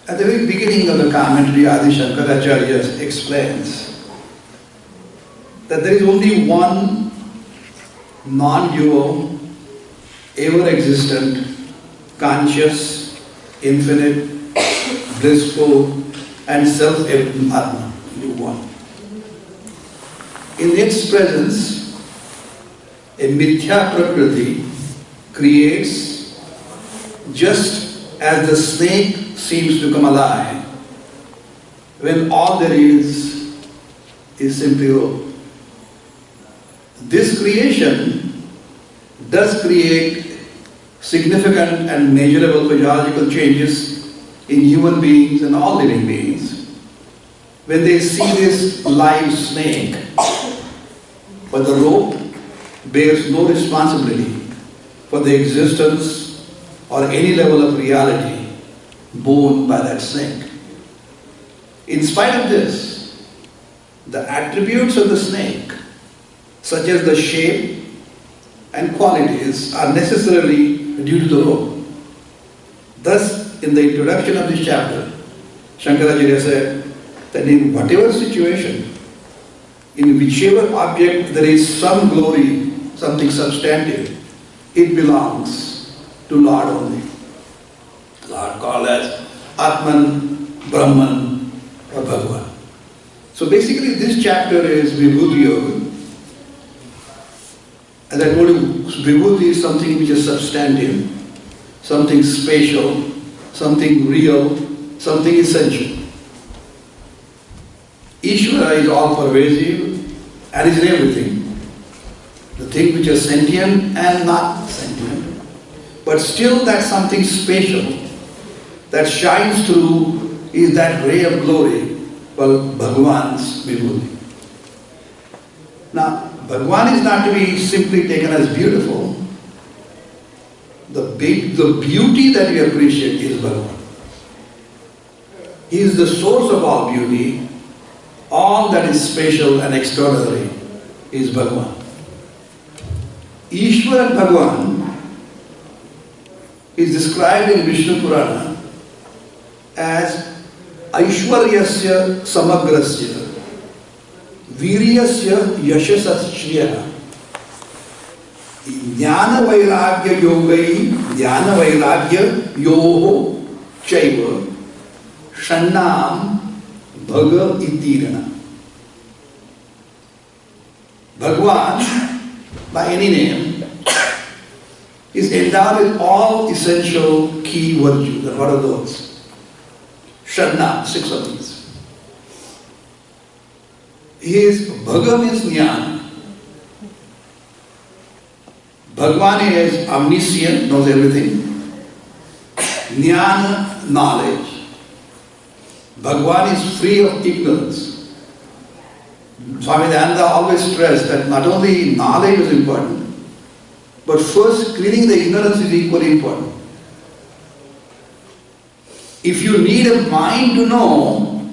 At the very beginning of the commentary, Adi Shankaracharya explains that there is only one non-dual, ever-existent, conscious, infinite, blissful, and self-evident Atma. Only one. In its presence, a mithya prakriti creates just as the snake seems to come alive when all there is simply rope. This creation does create significant and measurable physiological changes in human beings and all living beings when they see this live snake, but the rope bears no responsibility for the existence or any level of reality borne by that snake. In spite of this, the attributes of the snake, such as the shape and qualities, are necessarily due to the rope. Thus, in the introduction of this chapter, Shankaracharya said that in whatever situation, in whichever object there is some glory, something substantive, it belongs to Lord only. Lord called as Atman, Brahman, or Bhagavan. So basically this chapter is Vibhuti Yoga. As I told you, Vibhuti is something which is substantive, something spatial, something real, something essential. Ishvara is all pervasive and is in everything. The thing which is sentient and not sentient. But still that something spatial that shines through is that ray of glory called Bhagavan's Vibhuti. Now, Bhagavan is not to be simply taken as beautiful. The beauty that we appreciate is Bhagavan. He is the source of all beauty. All that is special and extraordinary is Bhagavan. Ishvara and Bhagavan is described in Vishnu Purana as Aishwaryasya Samagrasya Viryasya Yashasasya Jnana Vairagya Yogai Jnana Vairagya Yoho Chaiva Shannam Bhaga Itirana. Bhagavan, by any name, is endowed with all essential key virtues. And what are those? Shadna, 6 of these. His Bhaga means Jnana. Bhagavan is omniscient, knows everything. Jnana, knowledge. Bhagavan is free of ignorance. Swami Dayananda always stressed that not only knowledge is important, but first clearing the ignorance is equally important. If you need a mind to know,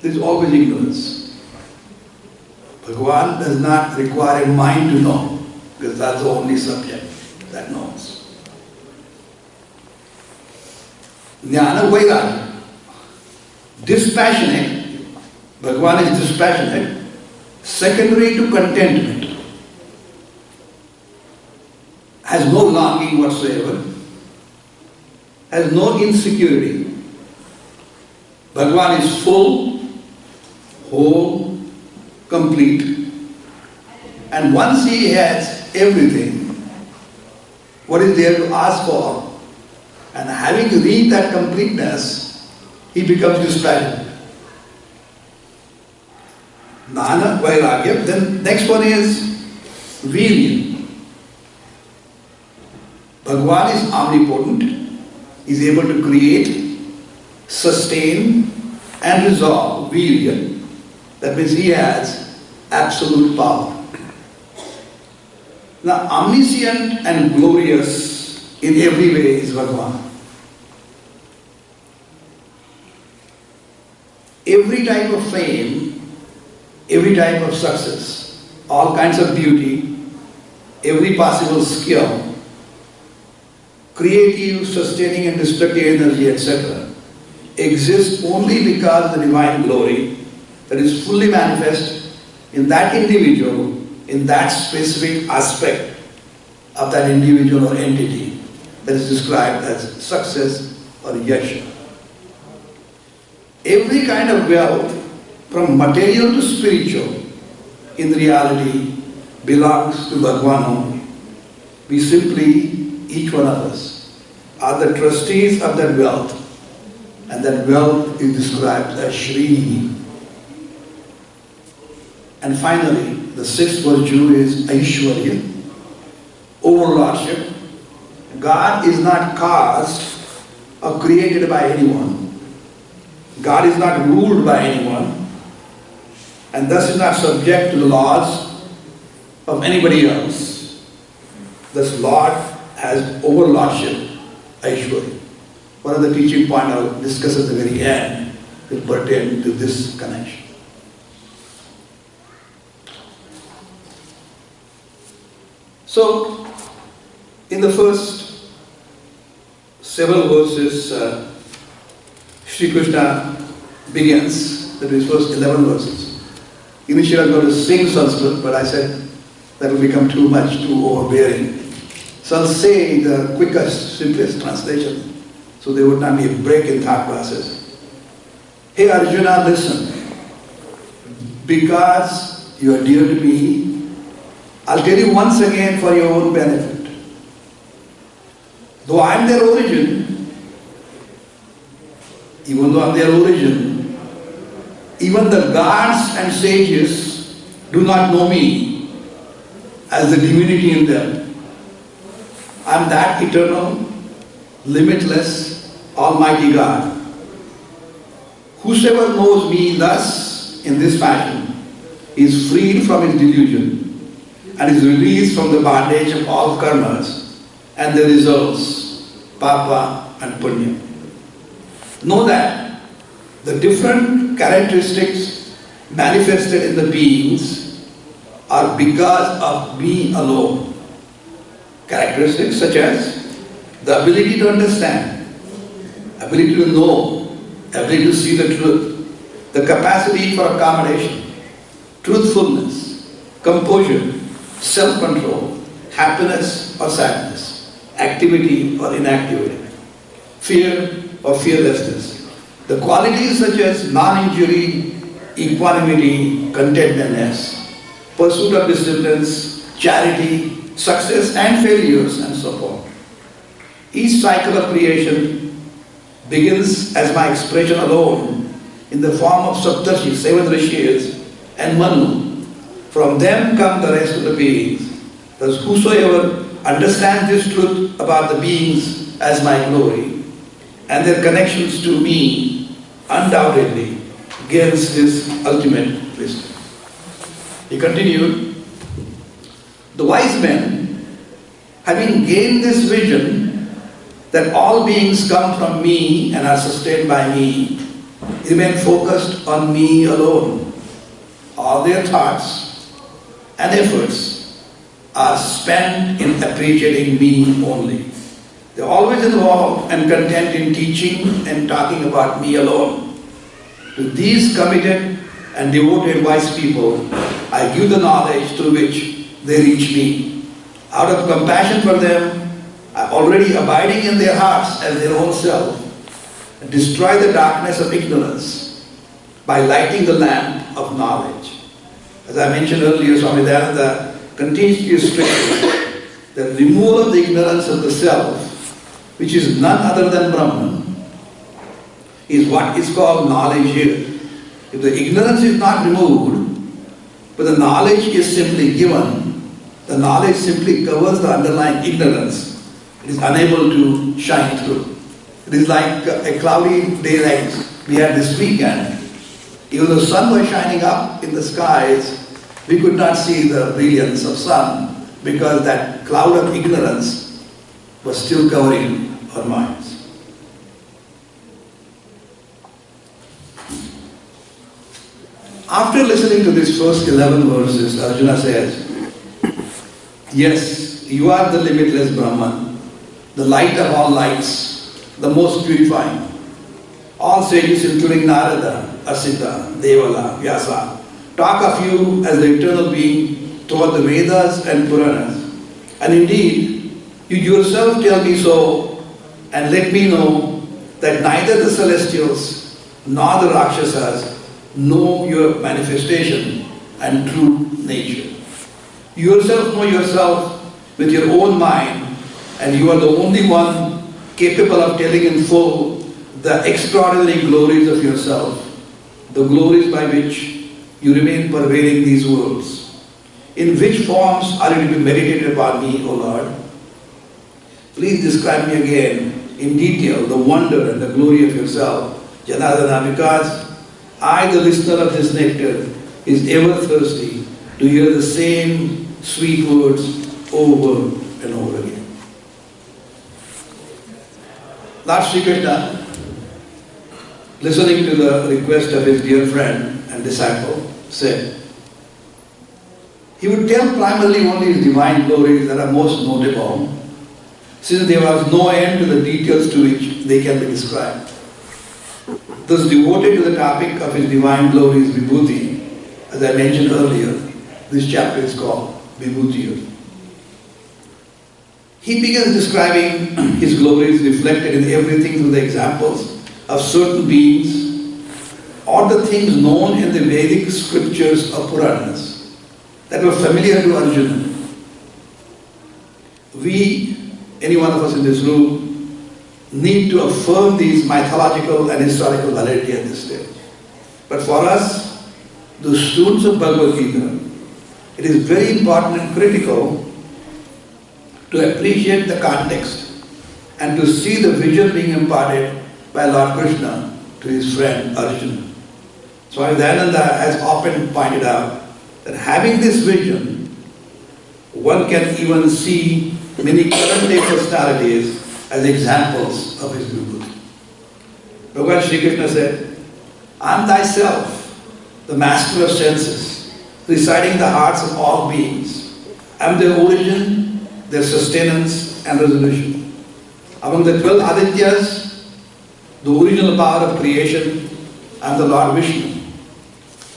there is always ignorance. Bhagavan does not require a mind to know, because that's the only subject that knows. Jnana Vairagya. Dispassionate. Bhagavan is dispassionate, secondary to contentment. Has no longing whatsoever. Has no insecurity. Bhagavan is full, whole, complete. And once he has everything, what is there to ask for? And having reached that completeness, he becomes dispassionate. Jnana, Vairagya. Then next one is Virya. Bhagavan is omnipotent. Is able to create, sustain, and resolve. Virya. That means he has absolute power. Now, omniscient and glorious in every way is Bhagavan. Every type of fame, every type of success, all kinds of beauty, every possible skill creative, sustaining and destructive energy, etc., exists only because of the divine glory that is fully manifest in that individual, in that specific aspect of that individual or entity that is described as success or yasha. Every kind of wealth, from material to spiritual, in reality belongs to Bhagwan only. We simply, each one of us, are the trustees of that wealth, and that wealth is described as Shri. And finally, the sixth virtue is Aishwarya, overlordship. God is not caused or created by anyone. God is not ruled by anyone, and thus is not subject to the laws of anybody else. Thus Lord has overlordship, Aishwarya. One of the teaching points I'll discuss at the very end will pertain to this connection. So, in the first several verses, Sri Krishna begins, that is first 11 verses. Initially I was going to sing Sanskrit, but I said that will become too much, too overbearing. So I'll say the quickest, simplest translation, so there would not be a break in thought process. Hey Arjuna, listen. Because you are dear to me, I'll tell you once again for your own benefit. Though I am their origin, even though I am their origin, even the gods and sages do not know me as the divinity in them. I am that eternal, limitless, almighty God. Whosoever knows me thus, in this fashion, is freed from his delusion and is released from the bondage of all karmas and their results, papa and punya. Know that the different characteristics manifested in the beings are because of me alone. Characteristics such as the ability to understand, ability to know, ability to see the truth, the capacity for accommodation, truthfulness, composure, self-control, happiness or sadness, activity or inactivity, fear or fearlessness. The qualities such as non-injury, equanimity, contentedness, pursuit of disciplines, charity, success and failures, and so forth. Each cycle of creation begins as my expression alone in the form of Saptarshi, 7 rishis, and Manu. From them come the rest of the beings. Thus whosoever understands this truth about the beings as my glory and their connections to me undoubtedly gains this ultimate wisdom. He continued, the wise men, having gained this vision that all beings come from me and are sustained by me, remain focused on me alone. All their thoughts and efforts are spent in appreciating me only. They are always involved and content in teaching and talking about me alone. To these committed and devoted wise people, I give the knowledge through which they reach me. Out of compassion for them, I already abiding in their hearts as their own self, and destroy the darkness of ignorance by lighting the lamp of knowledge. As I mentioned earlier, Swami Dayananda continues to stress the removal of the ignorance of the self, which is none other than Brahman, is what is called knowledge here. If the ignorance is not removed, but the knowledge is simply given, the knowledge simply covers the underlying ignorance. It is unable to shine through. It is like a cloudy day like we had this weekend. Even though the sun was shining up in the skies, we could not see the brilliance of sun because that cloud of ignorance was still covering our minds. After listening to these first 11 verses, Arjuna says, yes, you are the limitless Brahman, the light of all lights, the most purifying. All sages, including Narada, Asita, Devala, Vyasa, talk of you as the eternal being toward the Vedas and Puranas. And indeed, you yourself tell me so and let me know that neither the celestials nor the Rakshasas know your manifestation and true nature. You yourself know yourself with your own mind, and you are the only one capable of telling in full the extraordinary glories of yourself, the glories by which you remain pervading these worlds. In which forms are you to be meditated upon me, O Lord? Please describe me again in detail the wonder and the glory of yourself, Janardana, because I, the listener of this nectar, is ever thirsty to hear the same sweet words over and over again. Lord Sri Krishna, listening to the request of his dear friend and disciple, said, he would tell primarily only his divine glories that are most notable, since there was no end to the details to which they can be described. Thus devoted to the topic of his divine glories, Vibhuti, as I mentioned earlier, this chapter is called Vibhuti. He begins describing his glories reflected in everything through the examples of certain beings or the things known in the Vedic scriptures or Puranas that were familiar to Arjuna. We, any one of us in this room, need to affirm these mythological and historical validity at this stage. But for us, the students of Bhagavad Gita, it is very important and critical to appreciate the context and to see the vision being imparted by Lord Krishna to his friend Arjuna. Swami Dayananda has often pointed out that having this vision, one can even see many current day personalities as examples of his Vibhuti. Bhagavan Sri Krishna said, I am thyself, the master of senses, residing in the hearts of all beings. I am their origin, their sustenance and resolution. Among the 12 Adityas, the original power of creation, I am the Lord Vishnu,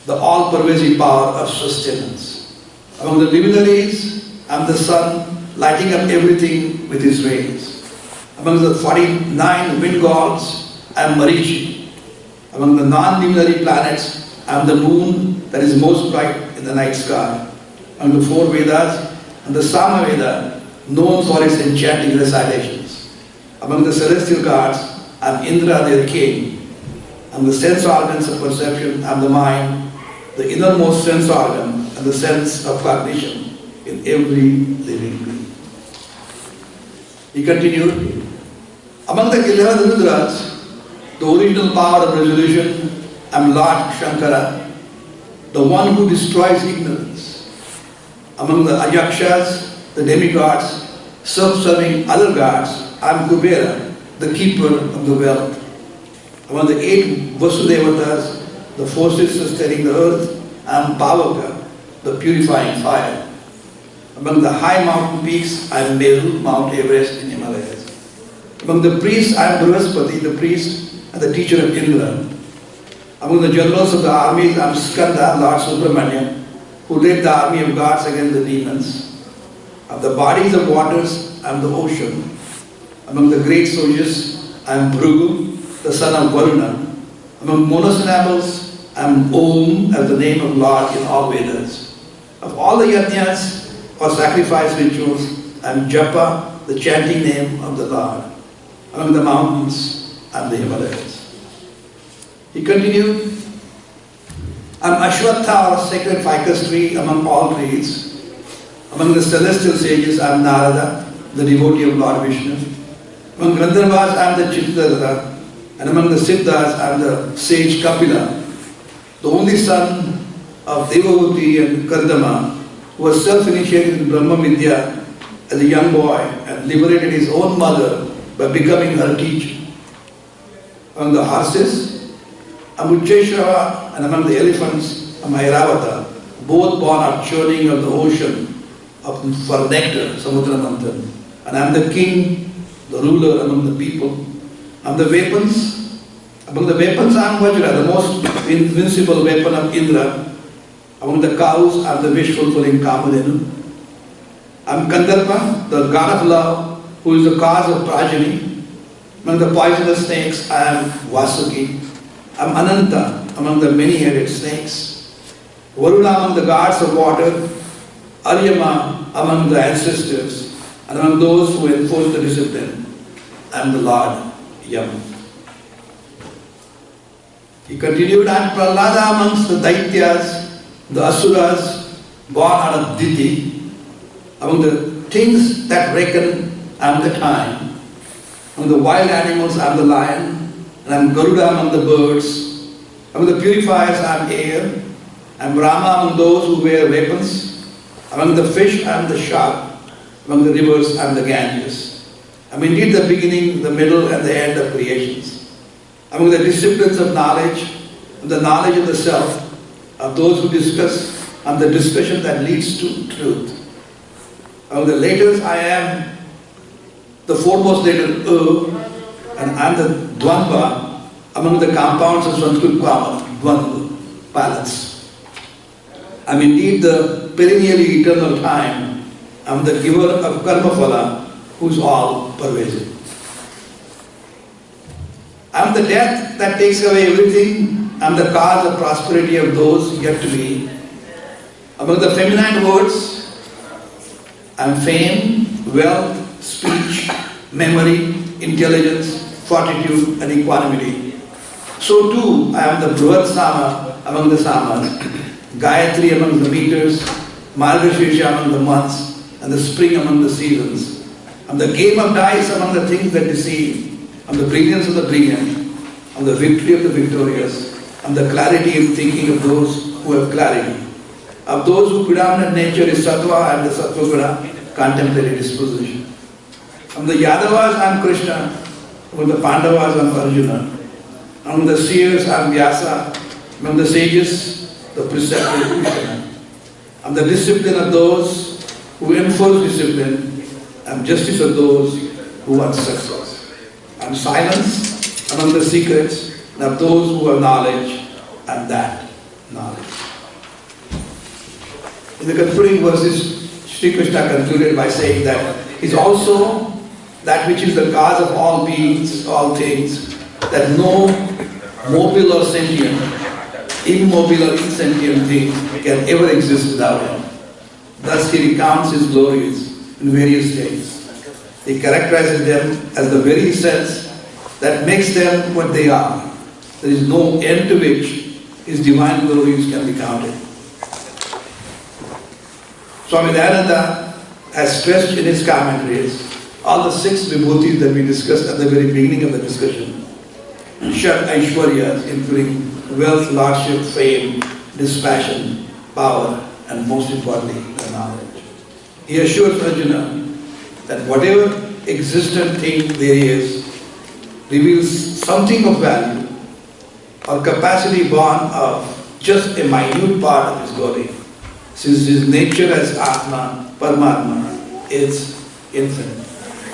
the all-pervasive power of sustenance. Among the luminaries, I am the sun, lighting up everything with his rays. Among the 49 wind gods, I am Marichi. Among the non-luminary planets, I am the moon that is most bright in the night sky. Among the 4 Vedas, I am the Samaveda, known for its enchanting recitations. Among the celestial gods, I am Indra, their king. Among the sense organs of perception, I am the mind, the innermost sense organ and the sense of cognition in every living being. He continued, among the 11 Rudras, the original power of resolution, I am Lord Shankara, the one who destroys ignorance. Among the Ayakshas, the demigods, self-serving other gods, I am Kubera, the keeper of the wealth. Among the 8 Vasudevatas, the forces sustaining the earth, I am Pavaka, the purifying fire. Among the high mountain peaks, I am Meru, Mount Everest in Himalayas. Among the priests, I am Brihaspati, the priest and the teacher of Indra. Among the generals of the armies, I am Skanda, Lord Subramanya, who led the army of gods against the demons. Of the bodies of waters, I am the ocean. Among the great sages, I am Bhrigu, the son of Varuna. Among monosyllables, I am Om as the name of Lord in all Vedas. Of all the yajnas or sacrifice rituals, I am Japa, the chanting name of the Lord. Among the mountains, I am the Himalayas. He continued, I am Ashwatha, or sacred ficus tree among all trees. Among the celestial sages, I am Narada, the devotee of Lord Vishnu. Among Gandharvas, I am the Chittadhara, and among the Siddhas, I am the sage Kapila, the only son of Devahuti and Kardama, who was self-initiated in Brahma Vidya as a young boy and liberated his own mother by becoming her teacher. Among the horses, I am Ucheshwara, and among the elephants, I am Airavata, both born of churning of the ocean for nectar, Samudra Manthan. And I am the king, the ruler among the people. Among the weapons I am Vajra, the most invincible weapon of Indra. Among the cows I am the wish-fulfilling Kamadhenu. I am Kandarpa, the god of love, who is the cause of progeny. Among the poisonous snakes I am Vasuki. I am Ananta, among the many-headed snakes. Varuna among the gods of water. Aryama among the ancestors. And among those who enforce the discipline, I am the Lord Yama. He continued, I am Prahlada amongst the Daityas, the Asuras, born out of Diti. Among the things that reckon, I am the time. Among the wild animals, I am the lion. And I am Garuda among the birds. Among the purifiers, I am air. I am Brahma among those who wear weapons. Among the fish, I am the shark. Among the rivers, I am the Ganges. I am indeed the beginning, the middle, and the end of creations. Among the disciplines of knowledge, and the knowledge of the self, of those who discuss, and the discussion that leads to truth. Among the letters, I am the foremost letter and I am the Dvandva among the compounds of Sanskrit grammar, Dvandva, balance. I am indeed the perennially eternal time. I am the giver of karma phala, who is all pervasive. I am the death that takes away everything. I am the cause of prosperity of those yet to be. Among the feminine words, I am fame, wealth, speech, memory, intelligence, fortitude, and equanimity. So too, I am the Bruhat Sama among the Samas, Gayatri among the meters, Margashirja among the months, and the spring among the seasons. I am the game of dice among the things that deceive. I am the brilliance of the brilliant. I am the victory of the victorious. I am the clarity in thinking of those who have clarity. Of those whose predominant nature is Sattva and the Sattva Guna, contemplative disposition. Among the Yadavas, I am Krishna. Among the Pandavas, I am Arjuna. Among the seers, I am Vyasa. Among the sages, the preceptor Krishna. I am the discipline of those who enforce discipline. I am justice of those who want success. I am silence among the secrets, and of those who have knowledge, and that knowledge. In the concluding verses, Sri Krishna concluded by saying that he is also that which is the cause of all beings, all things, that no mobile or sentient, immobile or insentient thing can ever exist without him. Thus he recounts his glories in various states. He characterizes them as the very sense that makes them what they are. There is no end to which his divine glories can be counted. Swami Dayananda has stressed in his commentaries all the 6 vibhutis that we discussed at the very beginning of the discussion. Shat Aishwaryas, including wealth, lordship, fame, dispassion, power, and most importantly, the knowledge. He assures Arjuna that whatever existent thing there is reveals something of value or capacity born of just a minute part of his body, since his nature as Atma, Paramatma, is infinite.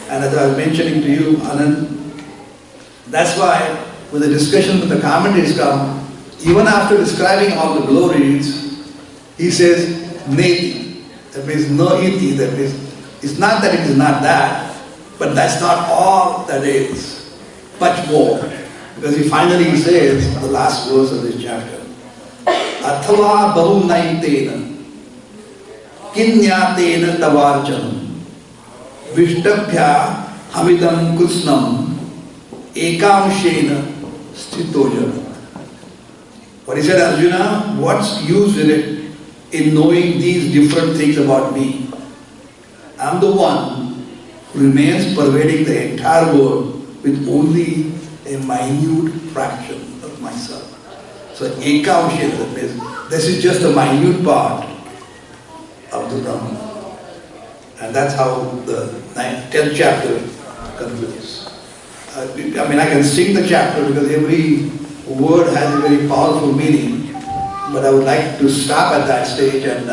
And as I was mentioning to you, Anand, that's why when the discussion with the commentaries come, even after describing all the glories, he says, Neti, that means no iti, that means, it's not that it is not that, but that's not all that is, much more. Because he finally says, the last verse of this chapter, Athava bahunaitena, kinyatena tavarjanam, Vishtabhya hamidam kusnam, ekamshena sthitojana. What he said, Arjuna, what's use in it in knowing these different things about me? I'm the one who remains pervading the entire world with only a minute fraction of myself. So ekamshena, that means this is just a minute part of the Brahman. And that's how the 10th chapter concludes. I mean, I can sing the chapter because every word has a very powerful meaning, but I would like to stop at that stage and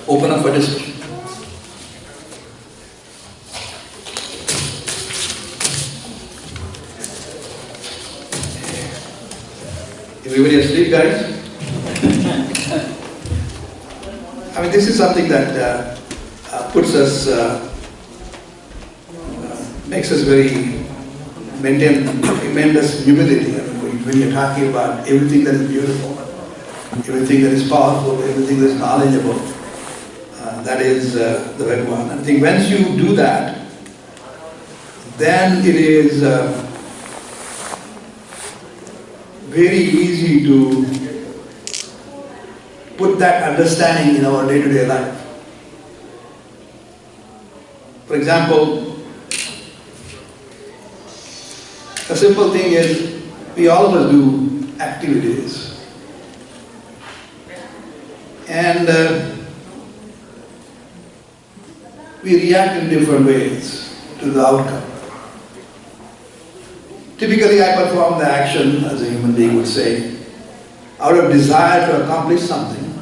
open up for discussion. Everybody asleep, guys? I mean, this is something that puts us, makes us maintain tremendous humility. I mean, when you're talking about everything that is beautiful, everything that is powerful, everything that is knowledgeable, that is the Bhagwan. I think once you do that, then it is very easy to put that understanding in our day-to-day life. For example, a simple thing is, we all of us do activities. And we react in different ways to the outcome. Typically, I perform the action, as a human being would say, out of desire to accomplish something.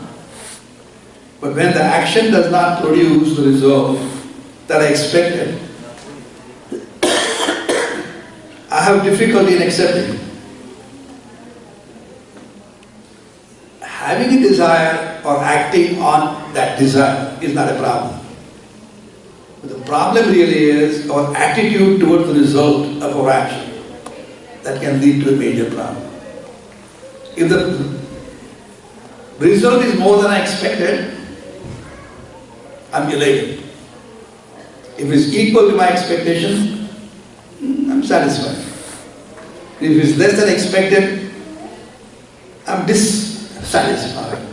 But when the action does not produce the result that I expected, I have difficulty in accepting. Having a desire or acting on that desire is not a problem. But the problem really is our attitude towards the result of our action. That can lead to a major problem. If the result is more than I expected, I'm elated. If it's equal to my expectation, I'm satisfied. If it's less than expected, I'm dissatisfied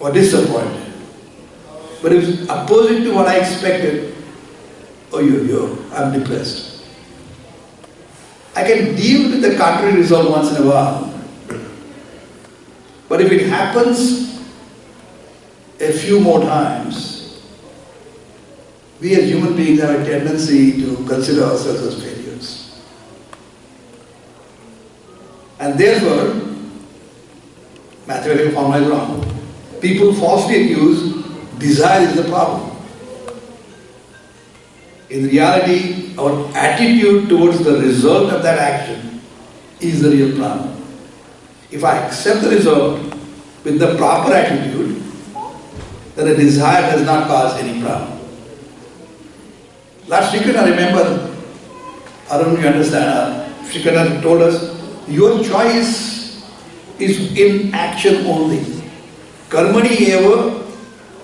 or disappointed. But if it's opposite to what I expected, I'm depressed. I can deal with the contrary result once in a while. But if it happens a few more times, we as human beings have a tendency to consider ourselves as failures. And therefore, mathematical formula is wrong. People falsely accuse desire is the problem. In reality, our attitude towards the result of that action is the real problem. If I accept the result with the proper attitude, then the desire does not cause any problem. Last weekend, I remember, I don't know if you understand, Shrikanta told us, your choice is in action only. Karmani eva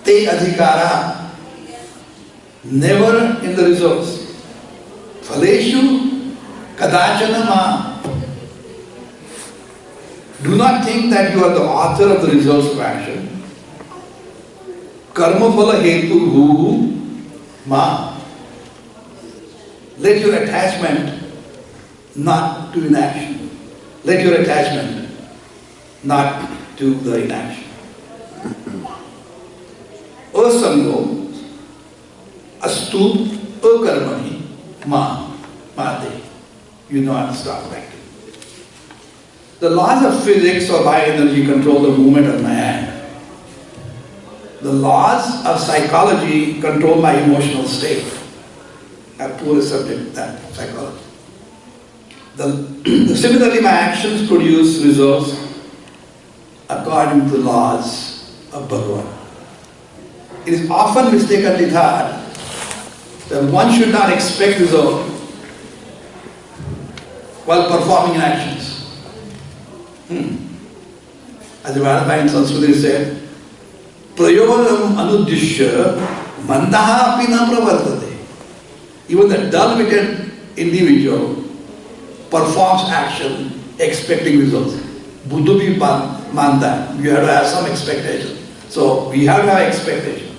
te adhikara. Never in the results. Phaleshu kadachana ma. Do not think that you are the author of the results of action. Karma phala hetu hu ma. Let your attachment not to inaction. Let your attachment not to the inaction. Asango astu akarmani mate. You know how to stop acting. The laws of physics or bioenergy control the movement of my hand. The laws of psychology control my emotional state. I have poor subject that psychology. Similarly, my actions produce results according to the laws of Bhagavan. It is often mistakenly thought that one should not expect result while performing actions. As the Bharata in Sanskrit said, Prayodam anudishya mandaha api na pravartate. Even the dull-witted individual performs action expecting results. Buddha bhi manda. You have to have some expectation. So we have to have expectation.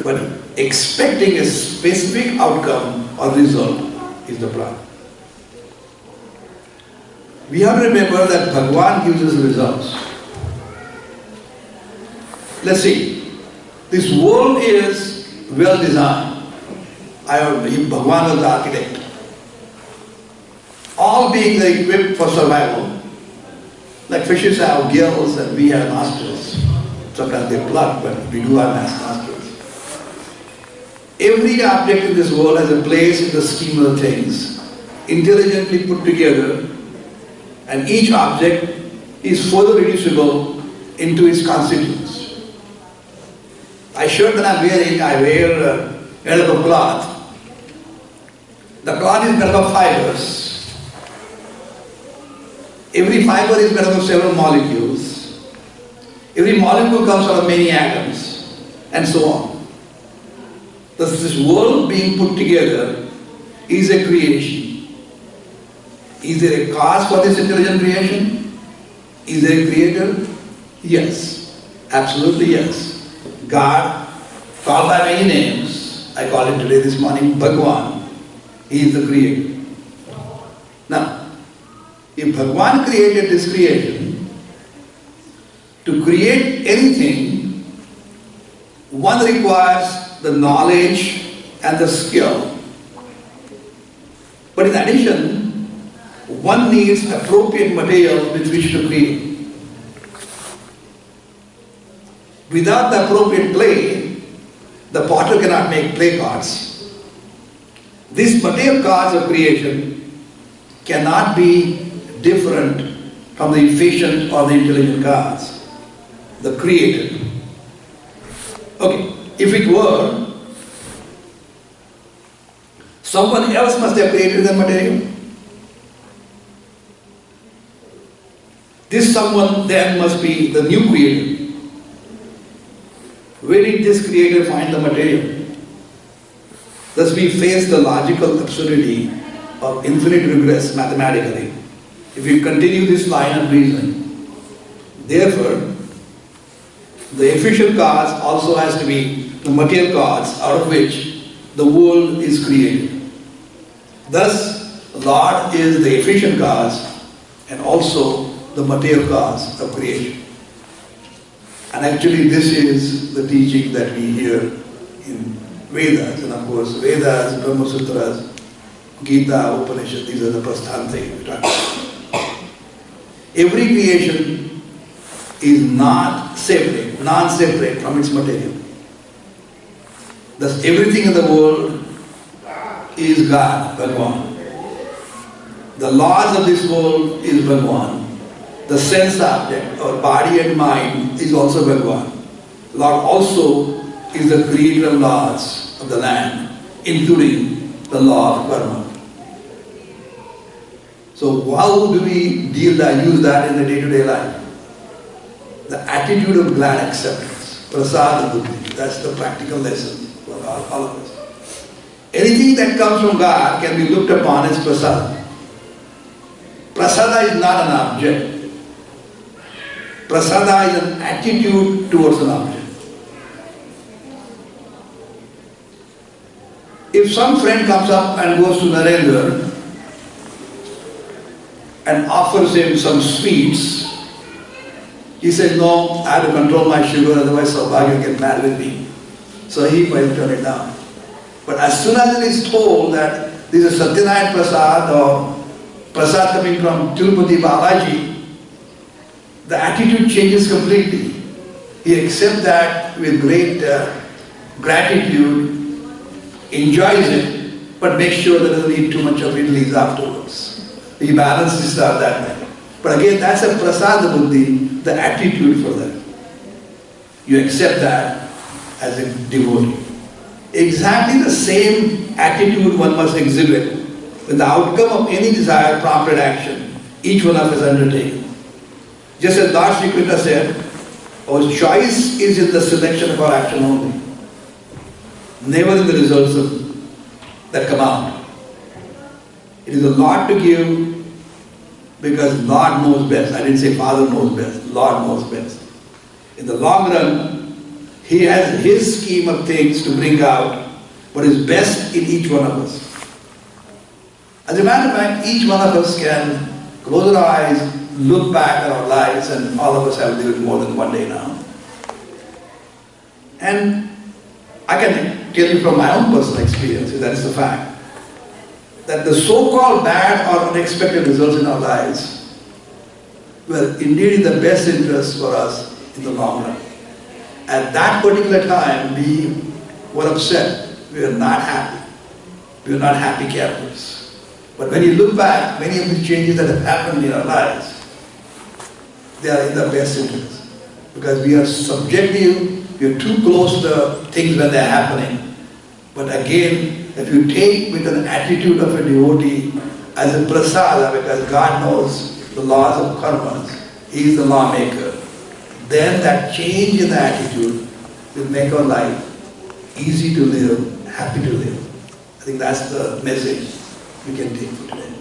But expecting a specific outcome or result is the problem. We have to remember that Bhagavan gives us results. Let's see. This world is well designed. Bhagavan was the architect. All beings are equipped for survival. Like fishes have gills and we have nostrils. Sometimes they plug, but we do have nostrils. Every object in this world has a place in the scheme of things, intelligently put together and each object is further reducible into its constituents. My shirt that I'm wearing, I wear made up of cloth. The cloth is made up of fibers. Every fiber is made up of several molecules. Every molecule comes out of many atoms, and so on. Thus, this world being put together is a creation. Is there a cause for this intelligent creation? Is there a creator? Yes, absolutely yes. God, called by many names, I call it today this morning Bhagwan. He is the creator. Now, if Bhagwan created this creation, to create anything, one requires the knowledge and the skill. But in addition, one needs appropriate material with which to create. Without the appropriate clay, the potter cannot make clay gods. These material gods of creation cannot be different from the efficient or the intelligent gods, the creator. Okay, if it were, someone else must have created the material. This someone then must be the new creator. Where did this creator find the material? Thus we face the logical absurdity of infinite regress mathematically if we continue this line of reasoning. Therefore, the efficient cause also has to be the material cause out of which the world is created. Thus, Lord is the efficient cause and also the material cause of creation. And actually this is the teaching that we hear in Vedas, and of course Vedas, Brahma Sutras, Gita, Upanishad, these are the Prasthanti. Every creation is non-separate from its material. Thus everything in the world is God, Bhagwan. The laws of this world is Bhagwan. The sense object, or body and mind, is also Bhagwan. Lord also is the creator of laws of the land, including the law of karma. So how do we use that in the day-to-day life? The attitude of glad acceptance, prasada buddhi, that's the practical lesson for all of us. Anything that comes from God can be looked upon as prasada. Prasada is not an object. Prasada is an attitude towards an object. If some friend comes up and goes to Narendra and offers him some sweets, he says, no, I have to control my sugar, otherwise Saubhagya will get mad with me. So he might turn it down. But as soon as it is told that this is Satyanayan Prasad or Prasad coming from Tirupati Balaji, the attitude changes completely. He accepts that with great gratitude, enjoys it, but makes sure that he doesn't eat too much of it afterwards. He balances it out that way. But again, that's a prasada buddhi, the attitude for that. You accept that as a devotee. Exactly the same attitude one must exhibit when the outcome of any desire prompted action each one of us undertaken. Just as Lord Sri Krishna said, our choice is in the selection of our action only, never in the results that come out. It is a lot to give because Lord knows best. I didn't say Father knows best, Lord knows best. In the long run, He has His scheme of things to bring out what is best in each one of us. As a matter of fact, each one of us can close our eyes, look back at our lives, and all of us have lived more than one day now. And I can tell you from my own personal experience, that is the fact, that the so-called bad or unexpected results in our lives were indeed in the best interest for us in the long run. At that particular time, we were upset. We were not happy. We were not happy camers. But when you look back, many of the changes that have happened in our lives, they are in the best interest. Because we are subjective, we are too close to the things when they are happening. But again, if you take with an attitude of a devotee as a prasada, because God knows the laws of karmas, He is the lawmaker, then that change in the attitude will make our life easy to live, happy to live. I think that's the message we can take for today.